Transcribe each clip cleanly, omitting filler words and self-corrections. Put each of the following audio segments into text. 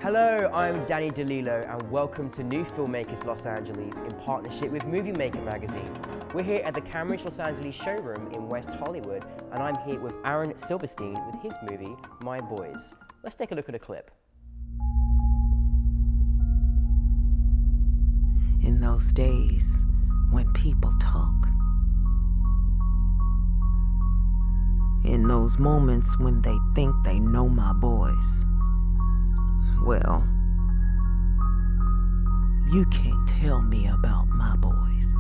Hello, I'm Danny DeLillo and welcome to New Filmmakers Los Angeles in partnership with MovieMaker magazine. We're here at the Filmmakers Los Angeles showroom in West Hollywood and I'm here with Aaron Silverstein with his movie, My Boys. Let's take a look at a clip. In those days when people talk, in those moments when they think they know my boys, well, you can't tell me about my boys.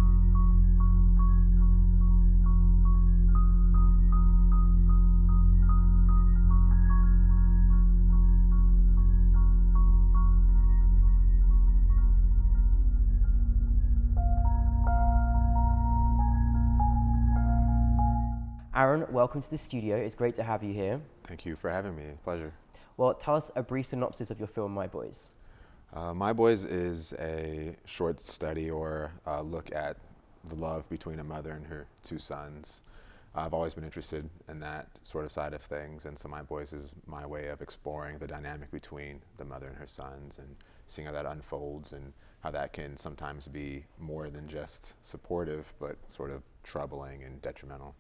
Aaron, welcome to the studio. It's great to have you here. Thank you for having me. Pleasure. Well, tell us a brief synopsis of your film, My Boys. My Boys is a short study or look at the love between a mother and her two sons. I've always been interested in that sort of side of things, and so My Boys is my way of exploring the dynamic between the mother and her sons and seeing how that unfolds and how that can sometimes be more than just supportive, but sort of troubling and detrimental.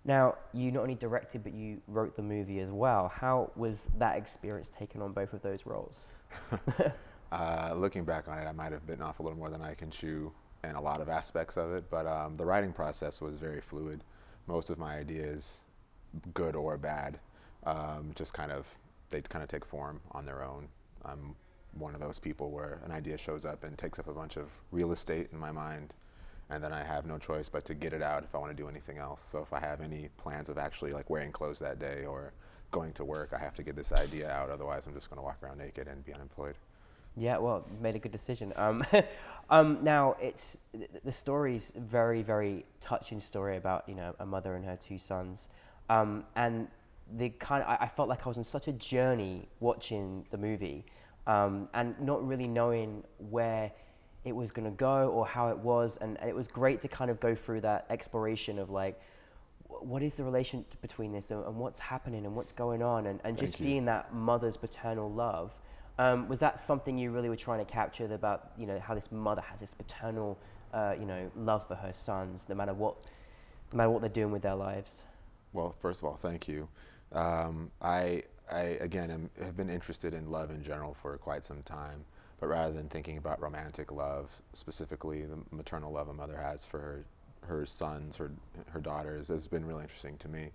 Now, you not only directed, but you wrote the movie as well. How was that experience taking on both of those roles? Looking back on it, I might have bitten off a little more than I can chew in a lot of aspects of it, but the writing process was very fluid. Most of my ideas, good or bad, they kind of take form on their own. I'm one of those people where an idea shows up and takes up a bunch of real estate in my mind, and then I have no choice but to get it out if I want to do anything else. So if I have any plans of actually like wearing clothes that day or going to work, I have to get this idea out, otherwise I'm just going to walk around naked and be unemployed. Yeah, well, you made a good decision. Now, the story's very, very touching story about, a mother and her two sons. And I felt like I was on such a journey watching the movie and not really knowing where it was going to go or how it was, and it was great to kind of go through that exploration of like, what is the relation between this and what's happening and what's going on, and just being that mother's paternal love. Was that something you really were trying to capture about, how this mother has this paternal, love for her sons, no matter what they're doing with their lives? Well, first of all, thank you. I again have been interested in love in general for quite some time. But rather than thinking about romantic love, specifically the maternal love a mother has for her sons, her daughters, has been really interesting to me.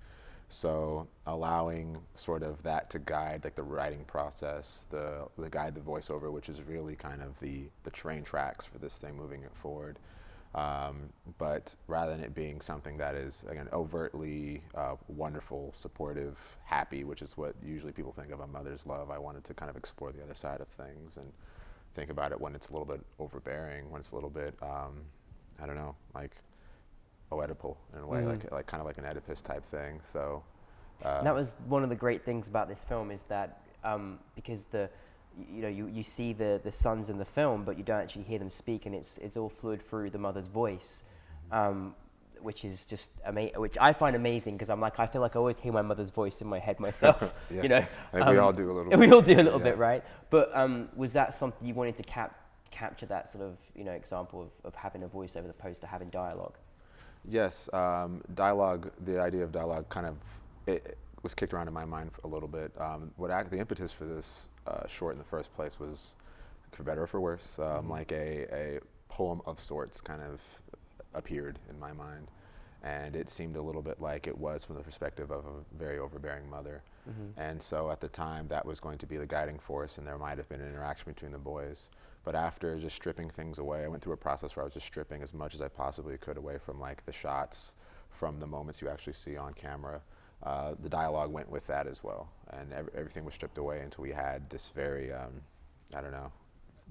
So allowing sort of that to guide like the writing process, the guide the voiceover, which is really kind of the train tracks for this thing moving it forward. But rather than it being something that is, again, overtly wonderful, supportive, happy, which is what usually people think of a mother's love, I wanted to kind of explore the other side of things and think about it when it's a little bit overbearing, when it's a little bit, I don't know, like Oedipal in a way, like kind of like an Oedipus type thing. So that was one of the great things about this film is that because you see the sons in the film, but you don't actually hear them speak, and it's all fluid through the mother's voice, which is just which I find amazing because I feel like I always hear my mother's voice in my head myself. Yeah. I think we all do a little bit. We all do a little bit, right? But was that something you wanted to capture, that sort of example of having a voice as opposed to having dialogue? Yes, dialogue. The idea of dialogue kind of it was kicked around in my mind a little bit. The impetus for this short in the first place was, for better or for worse, like a poem of sorts kind of appeared in my mind, and it seemed a little bit like it was from the perspective of a very overbearing mother. And so at the time that was going to be the guiding force, and there might have been an interaction between the boys. But after just stripping things away, I went through a process where I was just stripping as much as I possibly could away from like the shots, from the moments you actually see on camera. The dialogue went with that as well, and everything was stripped away until we had this very, I don't know,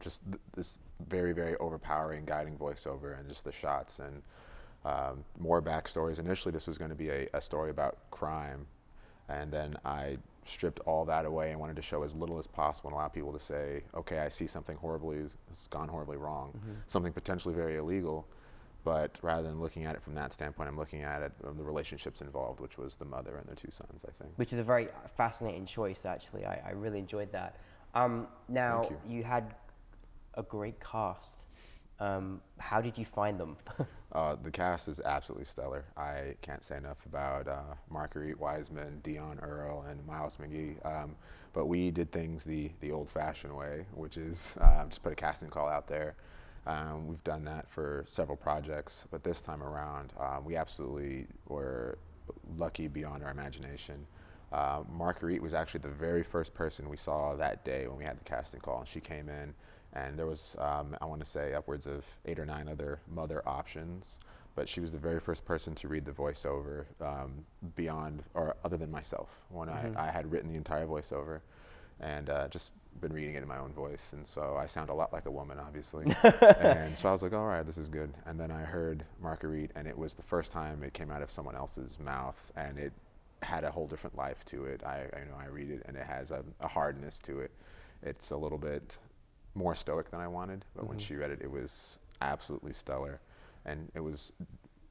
just this very, very overpowering guiding voiceover and just the shots and more backstories. Initially, this was going to be a story about crime, and then I stripped all that away and wanted to show as little as possible and allow people to say, okay, I see something it's gone horribly wrong, something potentially very illegal, but rather than looking at it from that standpoint, I'm looking at it the relationships involved, which was the mother and their two sons, I think. Which is a very fascinating choice, actually. I really enjoyed that. Now, Thank you. you had a great cast. How did you find them? The cast is absolutely stellar. I can't say enough about Marguerite Wiseman, Dion Earl, and Miles McGee. But we did things the old-fashioned way, which is just put a casting call out there. We've done that for several projects, but this time around, we absolutely were lucky beyond our imagination. Marguerite was actually the very first person we saw that day when we had the casting call, and she came in, and there was, I want to say, upwards of 8 or 9 other mother options, but she was the very first person to read the voiceover beyond, or other than myself, when I had written the entire voiceover, and just been reading it in my own voice, and so I sound a lot like a woman, obviously. And so I was like, all right, this is good. And then I heard Marguerite, and it was the first time it came out of someone else's mouth, and it had a whole different life to it. I read it, and it has a hardness to it. It's a little bit more stoic than I wanted, but when she read it, it was absolutely stellar, and it was,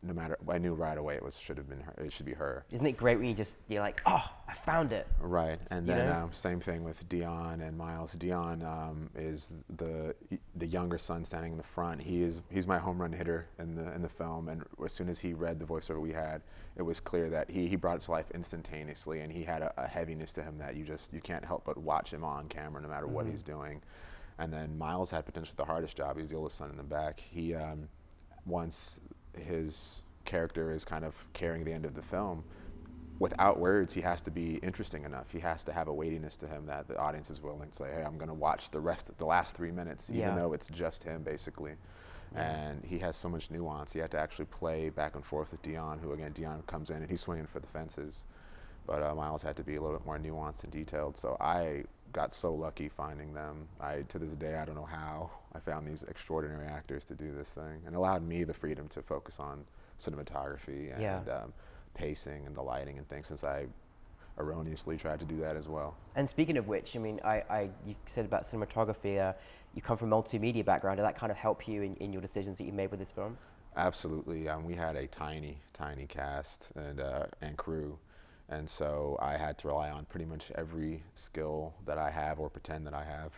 no matter, I knew right away it should have been her. It should be her. Isn't it great when you're like, oh, I found it. Right, and then same thing with Dion and Miles. Dion is the younger son standing in the front. He's my home run hitter in the film, and as soon as he read the voiceover we had, it was clear that he brought it to life instantaneously, and he had a heaviness to him that you can't help but watch him on camera no matter what he's doing. And then Miles had potentially the hardest job. He's the oldest son in the back. He once his character is kind of carrying the end of the film, without words, he has to be interesting enough. He has to have a weightiness to him that the audience is willing to say, hey, I'm going to watch the last 3 minutes, even though it's just him, basically. And he has so much nuance. He had to actually play back and forth with Dion, who, again, Dion comes in and he's swinging for the fences. But Miles had to be a little bit more nuanced and detailed. So I got so lucky finding them. To this day, I don't know how I found these extraordinary actors to do this thing, and allowed me the freedom to focus on cinematography and pacing and the lighting and things, since I erroneously tried to do that as well. And speaking of which, I mean, you said about cinematography, you come from a multimedia background. Did that kind of help you in your decisions that you made with this film? Absolutely. We had a tiny cast and crew. And so I had to rely on pretty much every skill that I have or pretend that I have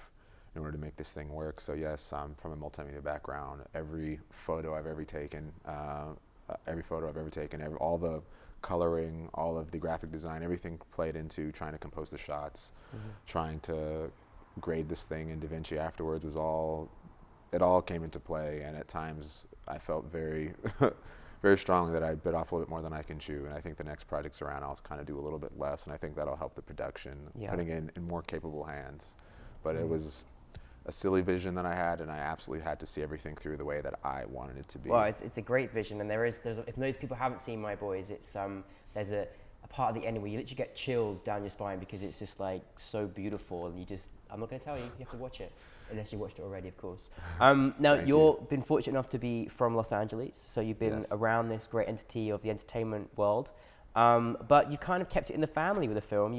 in order to make this thing work. So yes, I'm from a multimedia background. Every photo I've ever taken, all the coloring, all of the graphic design, everything played into trying to compose the shots, trying to grade this thing in DaVinci afterwards it all came into play. And at times I felt very very strongly that I bit off a little bit more than I can chew, and I think the next projects around I'll kind of do a little bit less, and I think that'll help the production, putting it in more capable hands. But it was a silly vision that I had, and I absolutely had to see everything through the way that I wanted it to be. Well, it's a great vision, and if those people haven't seen My Boys, it's there's a part of the ending where you literally get chills down your spine because it's just like so beautiful, and I'm not going to tell you, you have to watch it. Unless you watched it already, of course. Now, you've been fortunate enough to be from Los Angeles, so you've been around this great entity of the entertainment world, but you kind of kept it in the family with the film.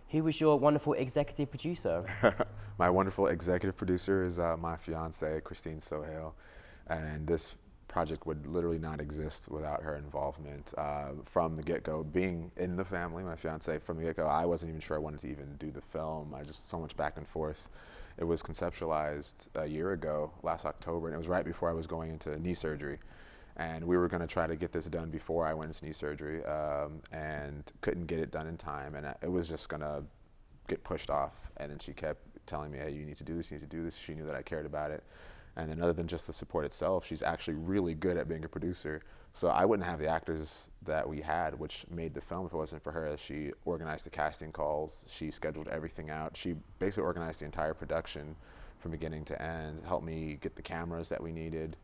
Who was your wonderful executive producer? My wonderful executive producer is my fiance, Christine Sohail, and this project would literally not exist without her involvement from the get-go. Being in the family, my fiance, from the get-go, I wasn't even sure I wanted to even do the film. So much back and forth. It was conceptualized a year ago, last October, and it was right before I was going into knee surgery. And we were going to try to get this done before I went into knee surgery, and couldn't get it done in time. And it was just going to get pushed off. And then she kept telling me, hey, you need to do this, you need to do this. She knew that I cared about it. And then other than just the support itself, she's actually really good at being a producer. So I wouldn't have the actors that we had, which made the film if it wasn't for her. She organized the casting calls. She scheduled everything out. She basically organized the entire production from beginning to end, helped me get the cameras that we needed,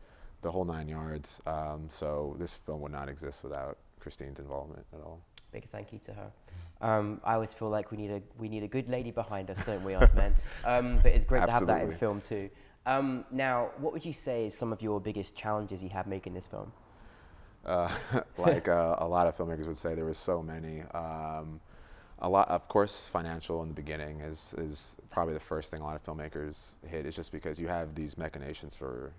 the whole 9 yards. So this film would not exist without Christine's involvement at all. Big thank you to her. I always feel like we need a good lady behind us, don't we, us men? But it's great to have that in the film too. Now, what would you say is some of your biggest challenges you have making this film? Like a lot of filmmakers would say, there were so many. A lot, of course, financial in the beginning is probably the first thing a lot of filmmakers hit. It's just because you have these machinations for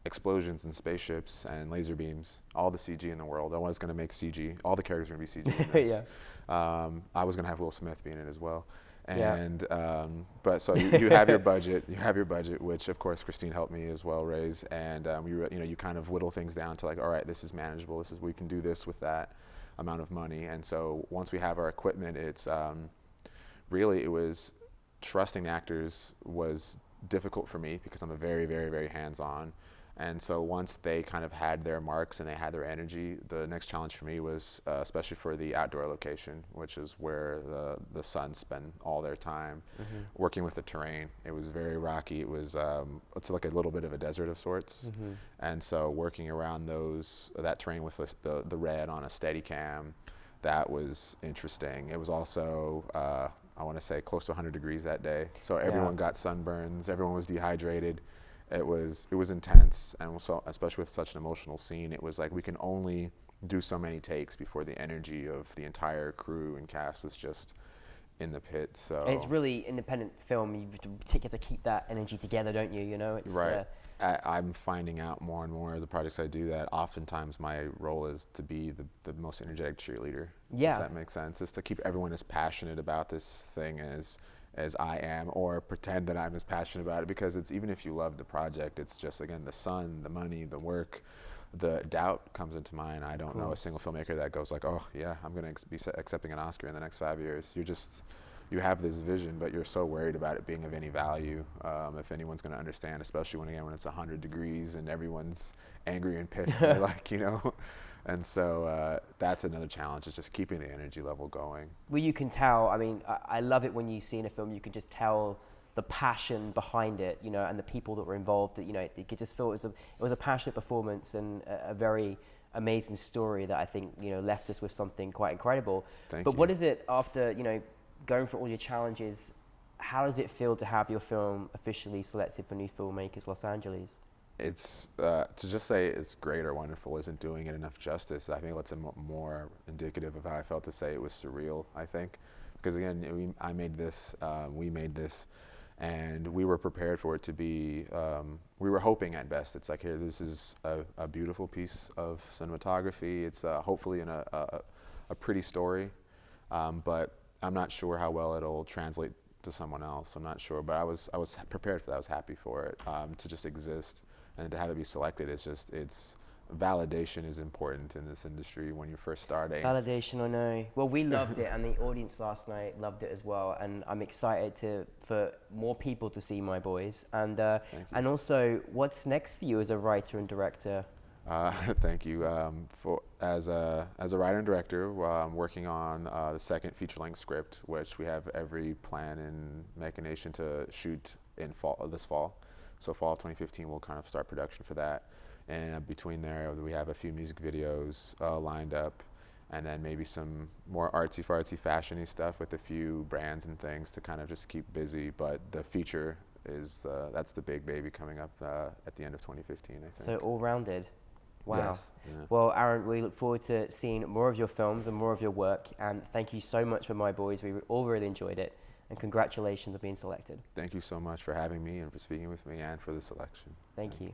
explosions and spaceships and laser beams, all the CG in the world. I was going to make CG. All the characters were going to be CG in this. I was going to have Will Smith be in it as well. And but so you have your budget, which of course Christine helped me as well raise, and you kind of whittle things down to like, all right, this is manageable. We can do this with that amount of money. And so once we have our equipment, it's really, it was trusting actors was difficult for me because I'm a very, very, very hands-on. And so once they kind of had their marks and they had their energy, the next challenge for me was, especially for the outdoor location, which is where the sons spend all their time, working with the terrain. It was very rocky. It was, it's like a little bit of a desert of sorts. And so working around that terrain with the red on a Steadicam, that was interesting. It was also, I want to say, close to 100 degrees that day. So everyone got sunburns, everyone was dehydrated. It was intense, and so especially with such an emotional scene, it was like we can only do so many takes before the energy of the entire crew and cast was just in the pit. So and it's really independent film. You have to keep that energy together, don't you? You know, it's right. I'm finding out more and more the projects I do that oftentimes my role is to be the most energetic cheerleader. Yeah. Does that make sense? Is to keep everyone as passionate about this thing as I am, or pretend that I'm as passionate about it, because it's, even if you love the project, it's just, again, the sun, the money, the work, the doubt comes into mind. I don't know a single filmmaker that goes like, oh yeah, I'm going to be accepting an Oscar in the next 5 years. You have this vision, but you're so worried about it being of any value, if anyone's going to understand, especially when it's 100 degrees and everyone's angry and pissed. And you're like, and so that's another challenge, is just keeping the energy level going. Well, you can tell. I mean, I love it when you see in a film, you can just tell the passion behind it, and the people that were involved. That you could just feel it was a passionate performance and a very amazing story that I think left us with something quite incredible. Thank you. What is it after going through all your challenges? How does it feel to have your film officially selected for New Filmmakers Los Angeles? It's to just say it's great or wonderful isn't doing it enough justice. I think what's more indicative of how I felt to say it was surreal, I think, because again, we made this, and we were prepared for it to be, we were hoping at best. It's like, here, this is a beautiful piece of cinematography. It's hopefully in a pretty story, but I'm not sure how well it'll translate to someone else. I'm not sure, but I was prepared for that. I was happy for it to just exist. And to have it be selected, it's validation is important in this industry when you're first starting. Validation, I know. Well, we loved it, and the audience last night loved it as well. And I'm excited for more people to see My Boys. And also, what's next for you as a writer and director? Thank you. As a writer and director, I'm working on the second feature-length script, which we have every plan and machination to shoot in this fall. So fall 2015, we'll kind of start production for that. And between there, we have a few music videos lined up, and then maybe some more artsy-fartsy, fashion-y stuff with a few brands and things to kind of just keep busy. But the feature is that's the big baby coming up at the end of 2015, I think. So all-rounded. Wow. Yes, yeah. Well, Aaron, we look forward to seeing more of your films and more of your work. And thank you so much for My Boys. We all really enjoyed it. And congratulations on being selected. Thank you so much for having me and for speaking with me and for the selection. Thank you.